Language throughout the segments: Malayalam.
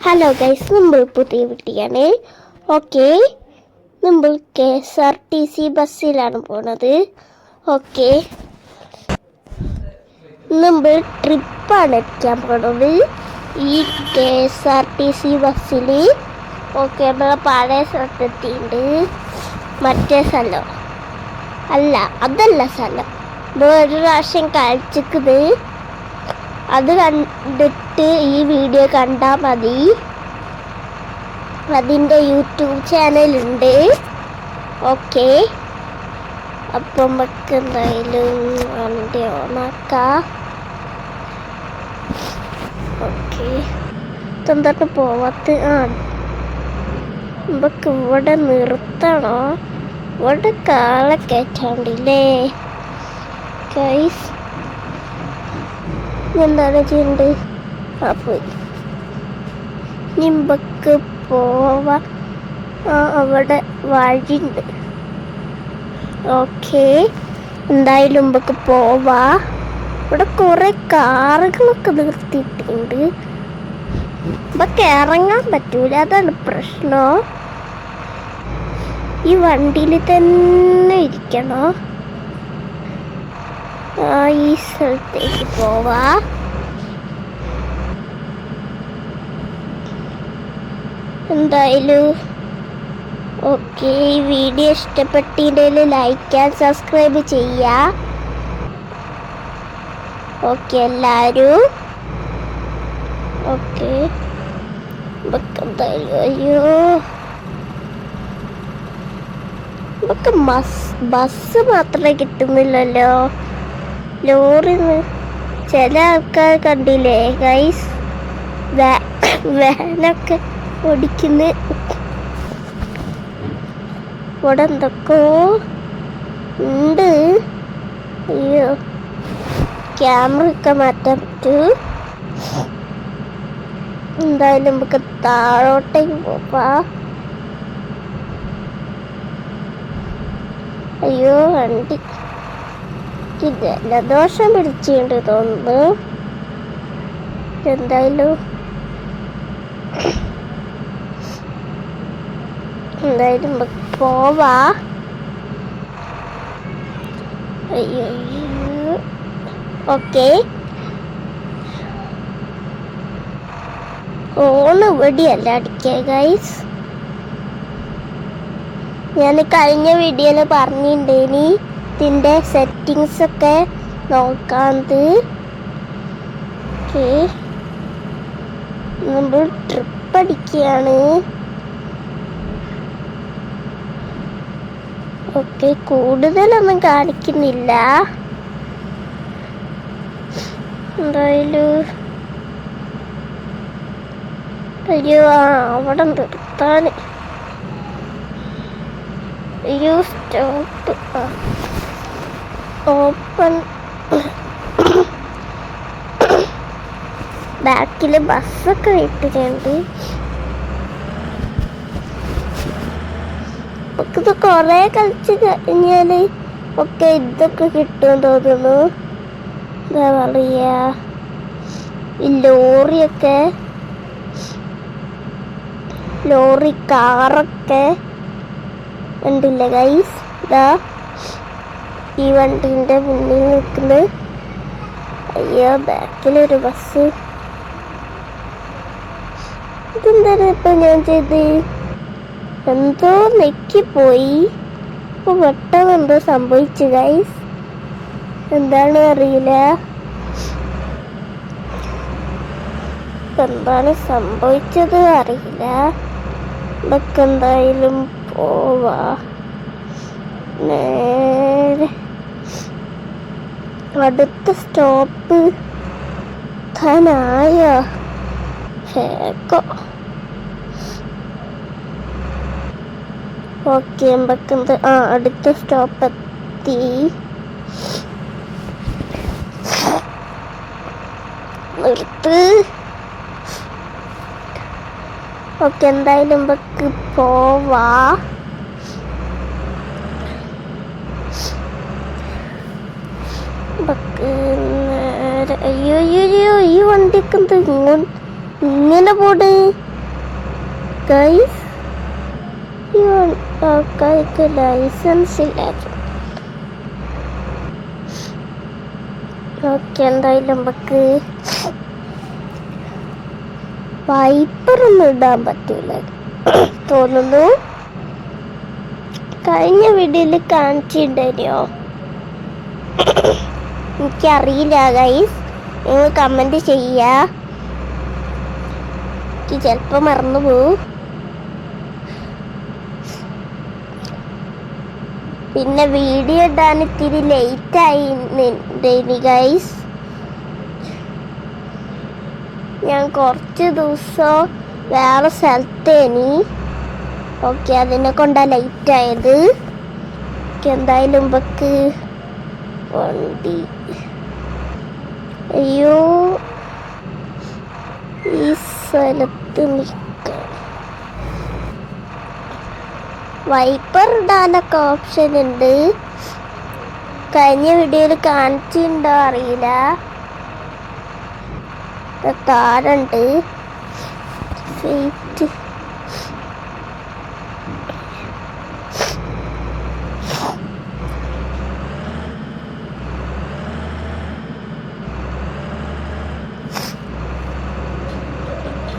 ഹലോ ഗൈസ്, നമ്മൾ പുതിയ വീട്ടിലാണ്. ഓക്കെ, നമ്മൾ KSRTC ബസ്സിലാണ് പോണത്. ഓക്കെ, നമ്മൾ ട്രിപ്പാണ് അടിക്കാൻ പോണത് ഈ KSRTC ബസ്സിൽ. ഓക്കെ, നമ്മളെ പഴയ സ്ഥലത്തെത്തിയിട്ടുണ്ട്. മറ്റേ സ്ഥലം അല്ല, അതല്ല സ്ഥലം. നമ്മൾ ഒരു പ്രാവശ്യം കഴിച്ചിക്കുന്നത്. അത് കണ്ടിട്ട് ഈ വീഡിയോ കണ്ടാൽ മതി. അതിൻ്റെ യൂട്യൂബ് ചാനലുണ്ട്. ഓക്കെ, അപ്പം നമുക്ക് എന്തായാലും വണ്ടി ഓണാക്കാം. ഓക്കെ, എന്താണ് പോവാത്ത? നമുക്ക് ഇവിടെ നിർത്തണോ? ഇവിടെ കാളെ കയറ്റാണ്ടില്ലേ ഗൈസ്? എന്താണ് ചെയ്യണ്ട്? പോയി നിമ്പക്ക് പോവാ. അവിടെ വഴിയുണ്ട്. ഓക്കെ, എന്തായാലും മുമ്പക്ക് പോവാ. ഇവിടെ കുറെ കാറുകളൊക്കെ നിർത്തിയിട്ടുണ്ട്. നമുക്ക് ഇറങ്ങാൻ പറ്റൂല, അതാണ് പ്രശ്നം. ഈ വണ്ടിയിൽ തന്നെ ഇരിക്കണോ? ഈ സ്ഥലത്തേക്ക് പോവാ. എന്തായാലും ഓക്കെ, ഈ വീഡിയോ ഇഷ്ടപ്പെട്ടിട്ടുണ്ടെങ്കിൽ ലൈക്ക് ആൻഡ് സബ്സ്ക്രൈബ് ചെയ്യാ. ഓക്കെ എല്ലാവരും. ഓക്കെ, എന്തായാലും അയ്യോ, നമുക്ക് ബസ് മാത്രമേ കിട്ടുന്നില്ലല്ലോ. ലോറിന്ന് ചില ആൾക്കാർ കണ്ടില്ലേ ഗൈസ്, വാനൊക്കെ ഓടിക്കുന്ന. ഇവിടെ എന്തൊക്കെയോ ഉണ്ട്. അയ്യോ, ക്യാമറ ഒക്കെ മാറ്റാൻ പറ്റൂ. എന്തായാലും നമുക്ക് താഴോട്ടേക്ക് പോവാം. അയ്യോ, വണ്ടി ജലദോഷം പിടിച്ചിട്ടുണ്ട് തോന്നുന്നു. എന്തായാലും പോവാ. അയ്യോ, ഓക്കെ, ഓണ് ഇവിടെയല്ല അടിക്കുക ഗൈസ്. ഞാൻ കഴിഞ്ഞ വീഡിയോയിൽ പറഞ്ഞിട്ടുണ്ടേനി ഇതിൻ്റെ സെറ്റിങ്സ് ഒക്കെ നോക്കാണ്ട്. ഓക്കെ, നമ്മൾ ട്രിപ്പ് അടിക്കുകയാണ്. ഓക്കെ, കൂടുതലൊന്നും കാണിക്കുന്നില്ല. എന്തായാലും അയ്യോ, അവിടെ നിർത്താൻ. അയ്യോ, സ്റ്റോപ്പ്. ഓപ്പൺ. ബാക്കിൽ ബസ്സൊക്കെ ഇട്ടിട്ടുണ്ട്. ഇത് കൊറേ കളിച്ച് കഴിഞ്ഞാല് ഒക്കെ ഇതൊക്കെ കിട്ടും തോന്നുന്നു. എന്താ പറയാ, ഈ ലോറി കാറൊക്കെ ഉണ്ടില്ല ഗൈസ്. ഇതാ ഈ വണ്ടിന്റെ മുന്നിൽ നിൽക്കുന്നത്. അയ്യോ, ബാക്കിലൊരു ബസ്. ഇതെന്താണ് ഇപ്പൊ ഞാൻ ചെയ്ത്? എന്തോ നെക്കിപ്പോയി. ഇപ്പൊ പെട്ടെന്ന് എന്തോ സംഭവിച്ചു ഗൈസ്, എന്താണ് അറിയില്ല. എന്താണ് സംഭവിച്ചത് അറിയില്ല. ഇതൊക്കെ എന്തായാലും പോവാ. നേരെ അടുത്ത സ്റ്റോപ്പ് ായോ? കേക്കോ. ഓക്കെ, നമുക്ക് അടുത്ത സ്റ്റോപ്പ് എത്തി. നിർത്ത്. ഓക്കെ, എന്തായാലും നമുക്ക് പോവാ. അയ്യോ, ഈ വണ്ടിക്ക് ഇങ്ങനെ പോട്. ഗൈസ് ഈ ആൾക്കാർക്ക് ലൈസൻസ് ഇല്ലായിരുന്നു. ഓക്കെ, എന്തായാലും നമുക്ക് വൈപ്പറൊന്നും ഇടാൻ പറ്റൂല തോന്നുന്നു. കഴിഞ്ഞ വീഡിയോയിൽ കാണിച്ചിട്ടുണ്ടോ എനിക്കറിയില്ല ഗൈസ്, നിങ്ങൾ കമൻറ്റ് ചെയ്യുക. എനിക്ക് ചിലപ്പോൾ മറന്നു പോവും. പിന്നെ വീഡിയോ ഇടാൻ ഇത്തിരി ലേറ്റായി ഗൈസ്. ഞാൻ കുറച്ച് ദിവസം വേറെ സ്ഥലത്തേനി. ഓക്കെ, അതിനെ കൊണ്ടാണ് ലേറ്റായത്. എന്തായാലും നമുക്ക് വണ്ടി, അയ്യോ ഈ സ്ഥലത്ത് നിൽക്കാം. വൈപ്പർ ഇടാനൊക്കെ ഓപ്ഷൻ ഉണ്ട്. കഴിഞ്ഞ വീഡിയോയിൽ കാണിച്ചിട്ടുണ്ടോ അറിയില്ല. താരുണ്ട് ഫേറ്റ്.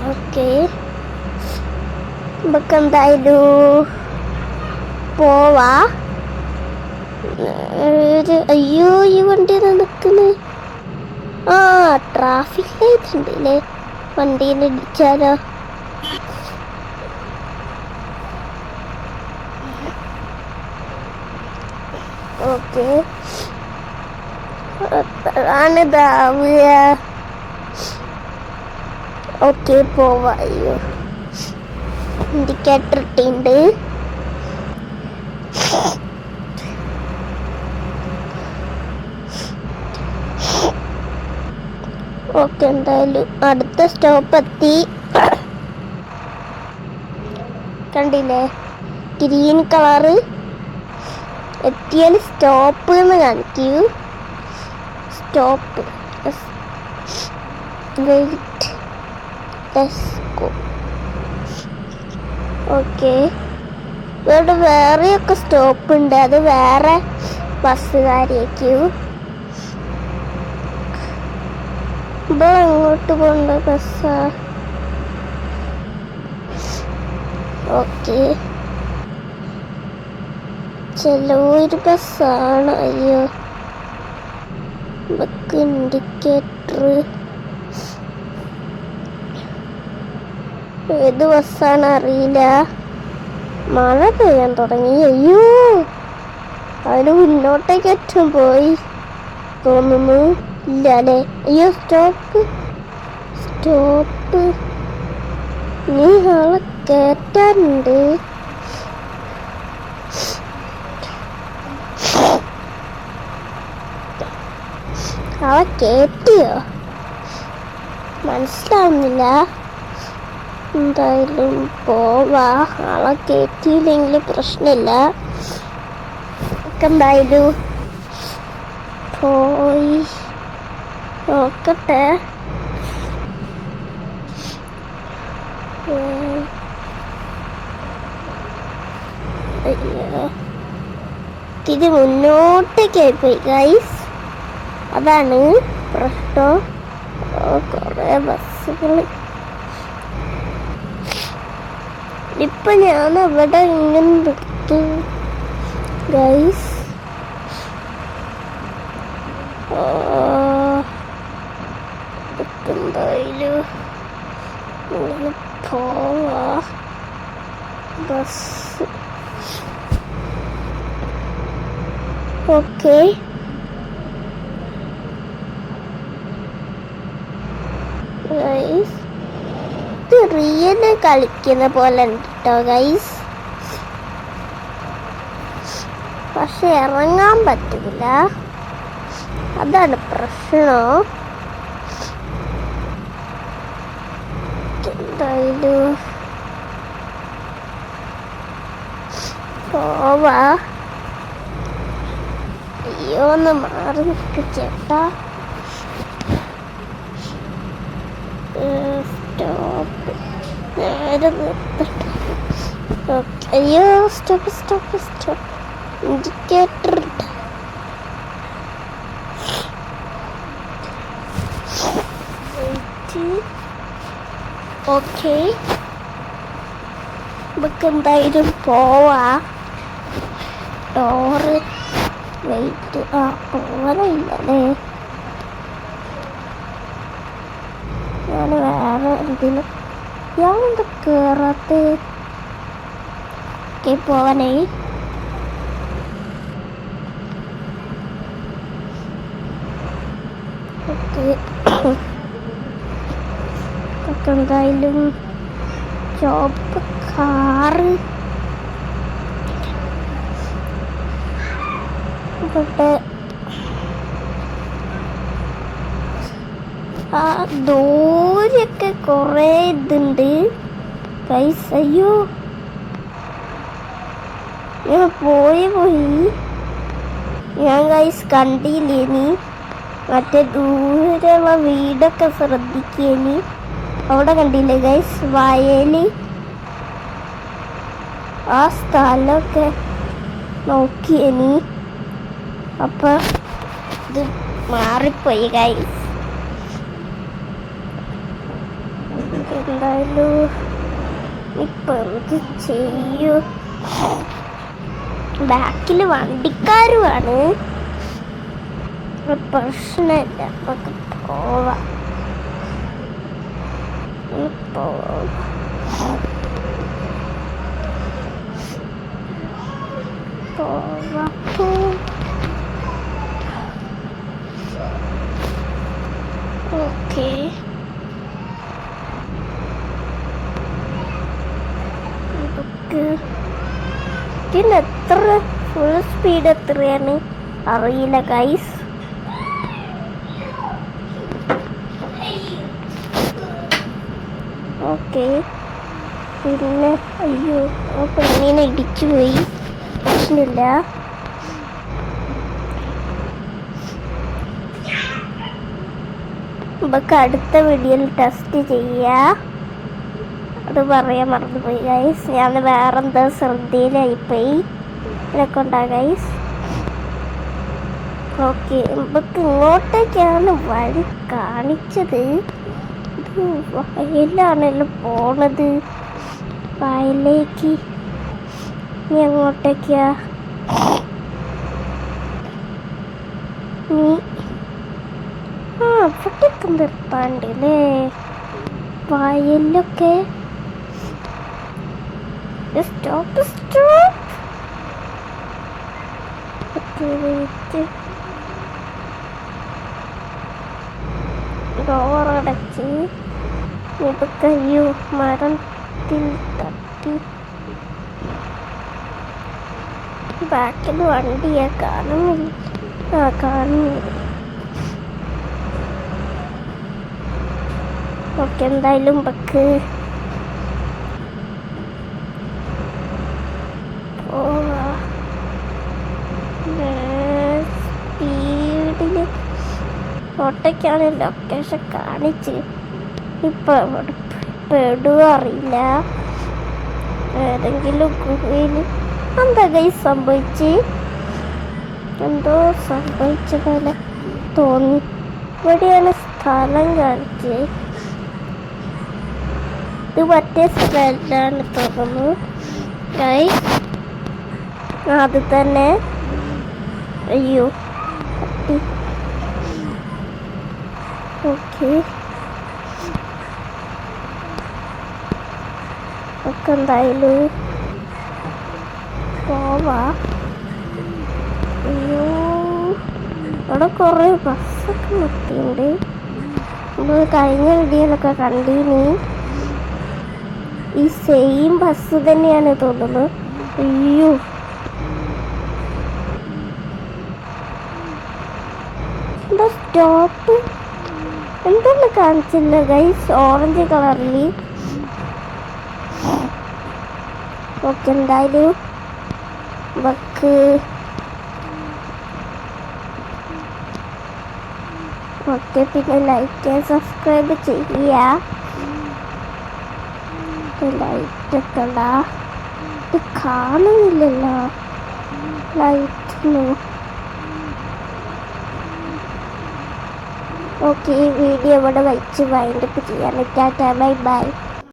ഓക്കെ, നമുക്ക് എന്തായാലും പോവാ. അയ്യോ ഈ വണ്ടി നിൽക്കുന്നത്. ആ, ട്രാഫിക് ലൈറ്റ് ഉണ്ടല്ലേ, വണ്ടിയിൽ ഇടിച്ചാലോ. ഓക്കെ, ആണിതാവുക. ഓക്കെ, പോവാ. അയ്യോ ഇൻഡിക്കേറ്റർ ഇട്ടുണ്ട്. ഓക്കെ, എന്തായാലും അടുത്ത സ്റ്റോപ്പ് എത്തി. കണ്ടില്ലേ ഗ്രീൻ കളറ് എത്തിയാൽ സ്റ്റോപ്പ് എന്ന് കാണിക്കൂ. Stop, wait, let's go. Okay, ഇവിടെ വേറെയൊക്കെ സ്റ്റോപ്പ് ഉണ്ട്. അത് വേറെ ബസ്സുകാരേക്കും. ഇവിടെ എങ്ങോട്ട് പോണ്ട ബസ്സാ? ഓക്കെ, ചെലവൊരു ബസ്സാണ്. അയ്യോ, നമുക്ക് ഇൻഡിക്കേറ്റർ ഏത് ബസ്സാണ് അറിയില്ല. മഴ പെയ്യാൻ തുടങ്ങി. അയ്യോ, അതിന് മുന്നോട്ടേക്ക് ഏറ്റവും പോയി തോന്നുന്നു. ഇല്ല അല്ലേ? അയ്യോ, സ്റ്റോപ്പ് സ്റ്റോപ്പ്. നീ ആളെ കേറ്റാനുണ്ട്. ആളെ കേറ്റിയോ? മനസ്സിലാവുന്നില്ല. എന്തായാലും പോവാ. ആളെ കേറ്റിയില്ലെങ്കിൽ പ്രശ്നമില്ല. എന്തായാലും പോയി നോക്കട്ടെ. അയ്യോ, ഇത് മുന്നോട്ടേക്കായി പോയി ഗൈസ്, അതാണ് പ്രശ്നം. കുറേ ബസ്സുകൾ. ഇപ്പൊ ഞാൻ ഇവിടെ ഇങ്ങനെ നിർത്തി ഗൈസ്. എന്തായാലും ഇങ്ങനെ പോവാ. Bus okay. ഗൈസ്, ഇത് റിയല് കളിക്കുന്ന പോലെ ഉണ്ട് കേട്ടോ ഗൈസ്. പക്ഷെ ഇറങ്ങാൻ പറ്റില്ല, അതാണ് പ്രശ്നം. എന്തായാലും പോവാ. അയ്യോ, ഒന്ന് മാറി നിൽക്ക് ചേട്ടാ. സ്റ്റോപ്പ്, നേരെ നിർത്തട്ടെ. അയ്യോ stop stop stop. Indicator okay. നമുക്ക് എന്തായാലും പോവാ. Door wait. പോവാനില്ലല്ലേ. ഞാൻ വേറെ എന്തെങ്കിലും ഞാനെന്ത് കേറാത്ത പോവാനായി. ഓക്കെ എന്തായാലും ചോപ്പ് കാറ് ഇവിടെ ആ ദൂരെയൊക്കെ കുറേ ഇതുണ്ട് ഗൈസ്. അയ്യോ ഞാൻ പോയി ഞാൻ ഗൈസ് കണ്ടില്ലേനി. മറ്റേ ദൂരെയുള്ള വീടൊക്കെ ശ്രദ്ധിക്കേനി. അവിടെ കണ്ടില്ലേ ഗൈസ് വയല്. ആ സ്ഥലമൊക്കെ നോക്കിയേനി. അപ്പൊ ഇത് മാറിപ്പോയി ഗൈസ്. എന്തായാലും ഇപ്പൊ എന്ത് ചെയ്യൂ. ബാക്കിൽ വണ്ടിക്കാരുമാണ്. പ്രശ്നമില്ല, നമുക്ക് പോവാം. ഓക്കെ ഇതിന് എത്ര ഫുൾ സ്പീഡ് എത്രയാണ് അറിയില്ല ഗൈസ്. ഓക്കെ പിന്നെ അയ്യോ പെണ്ണിനെ ഇടിച്ചു പോയി. പ്രശ്നമില്ല. നമുക്ക് അടുത്ത വീഡിയോയിൽ ടെസ്റ്റ് ചെയ്യാം. അത് പറയാൻ മറന്നുപോയി ഗൈസ്. ഞാൻ വേറെന്താ ശ്രദ്ധയിലായിപ്പോയി. ഇതിനൊക്കെ ഉണ്ടാ ഗൈസ്. ഓക്കെ നമുക്ക് ഇങ്ങോട്ടേക്കാണ് വഴി കാണിച്ചത്. ഇത് വയലാണല്ലോ പോണത്. വയലേക്ക് നീ അങ്ങോട്ടേക്കാ. നീ അവിടേക്ക് നിർത്താണ്ടല്ലേ വയലൊക്കെ. Stop stop. ഡോറടച്ച് മുതുക്കയ്യോ മരത്തിൽ തട്ടി. ബാക്കിൽ വണ്ടിയെ കാണുന്നില്ല. കാണുന്നില്ല. ഓക്കെ എന്തായാലും ബക്ക് സ്പീഡില് ഓട്ടോയ്ക്കാണ് ലൊക്കേഷൻ കാണിച്ച്. ഇപ്പം പെടുക അറിയില്ല. ഏതെങ്കിലും ഗുഹയിൽ എന്താ ഗൈസ് സംഭവിച്ച്. എന്തോ സംഭവിച്ച പോലെ തോന്നി. ഇവിടെയാണ് സ്ഥലം കാണിച്ച്. ഇത് മറ്റേ സ്ഥലമാണ് തോന്നുന്നു ഗൈസ്. അത് തന്നെ. അയ്യോ ഓക്കെ ഒക്കെ എന്തായാലും പോവാ. അയ്യോ അവിടെ കുറേ ബസ്സൊക്കെ നിർത്തിയിട്ടുണ്ട്. നമ്മൾ കഴിഞ്ഞ വീഡിയോയിലൊക്കെ കണ്ടീനി. ഈ സെയിം ബസ് തന്നെയാണ് തോന്നുന്നു. അയ്യോ എന്താ സ്റ്റോപ്പ് എന്തൊന്നും കാണിച്ചില്ല ഗൈസ്. ഓറഞ്ച് കളറിൽ. ഓക്കെ എന്തായാലും ബക്ക് ഓക്കെ. പിന്നെ ലൈക്ക് സബ്സ്ക്രൈബ് ചെയ്യുക. ലൈറ്റൊക്കെ ഇത് കാണുന്നില്ലല്ലോ ലൈറ്റ്. ഓക്കെ, ഈ വീഡിയോ ഇവിടെ വെച്ച് വൈൻഡപ്പ് ചെയ്യാൻ. Tata, bye bye.